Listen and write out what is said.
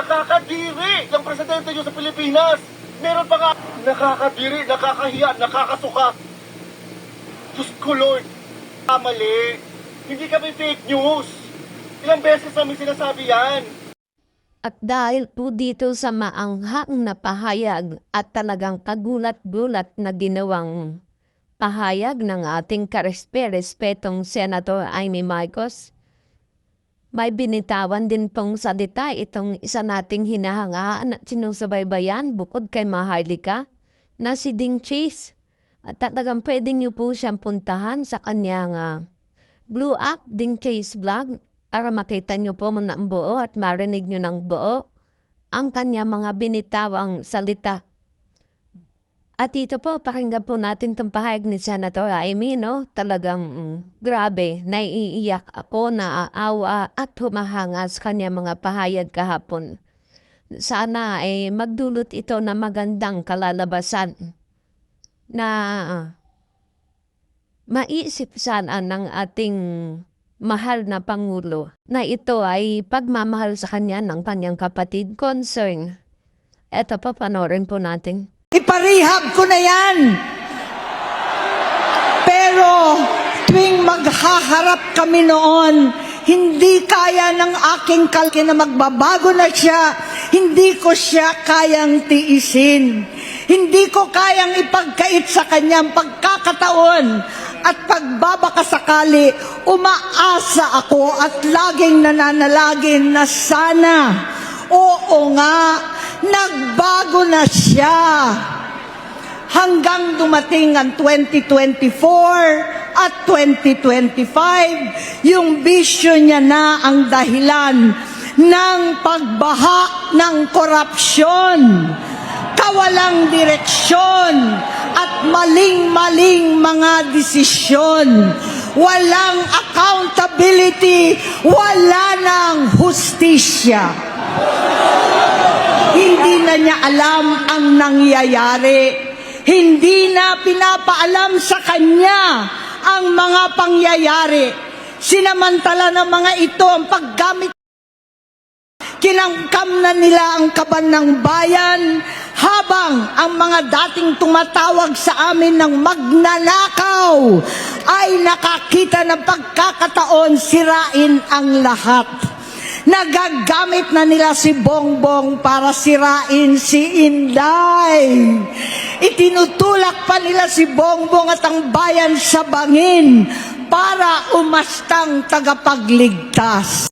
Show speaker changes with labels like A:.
A: Nakakadiri ang presidente nyo sa Pilipinas. Meron pa nga nakakadiri, nakakahiya, nakakasuka. Diyos ko Lord, mali. Hindi kami fake news. Ilang beses namin sinasabi yan.
B: At dahil po dito sa maanghang na pahayag at talagang kagulat-gulat na ginawang pahayag ng ating karespe-respetong Senator Amy Marcos, may binitawan din pong salita itong isa nating hinahangaan at sinusubaybayan bukod kay Maharlika na si Ding Chase. At talagang pwede niyo po siyang puntahan sa kanyang Blue App, Ding Chase Vlog, para makita niyo po ng buo at marinig niyo ng buo ang kanya mga binitawang salita. At ito po, pakinggan po natin itong pahayag ni Senator Amy, no? Talagang grabe, naiiyak ako, naaawa at humahanga sa kanya mga pahayag kahapon. Sana ay magdulot ito na magandang kalalabasan na maisip sana ng ating mahal na Pangulo na ito ay pagmamahal sa kanya ng kanyang kapatid concern. Eto pa, panoorin po natin.
C: Iparehab ko na yan. Pero tuwing maghaharap kami noon, hindi kaya ng aking kalki na magbabago na siya. Hindi ko siya kayang tiisin. Hindi ko kayang ipagkait sa kanyang pagkakataon at pagbabakasakali. Umaasa ako at laging nananalangin na sana, oo nga, nagbago na siya. Hanggang dumating ang 2024 at 2025, yung bisyo niya na ang dahilan ng pagbaha ng korupsyon, kawalang direksyon, at maling-maling mga desisyon. Walang accountability, wala nang hustisya. Hindi na niya alam ang nangyayari. Hindi na pinapaalam sa kanya ang mga pangyayari. Sinamantala ng mga ito ang paggamit. Kinangkam na nila ang kaban ng bayan habang ang mga dating tumatawag sa amin ng magnanakaw ay nakakita ng pagkakataon sirain ang lahat. Nagagamit na nila si Bongbong para sirain si Inday. Itinutulak pa nila si Bongbong at ang bayan sa bangin para umastang tagapagligtas.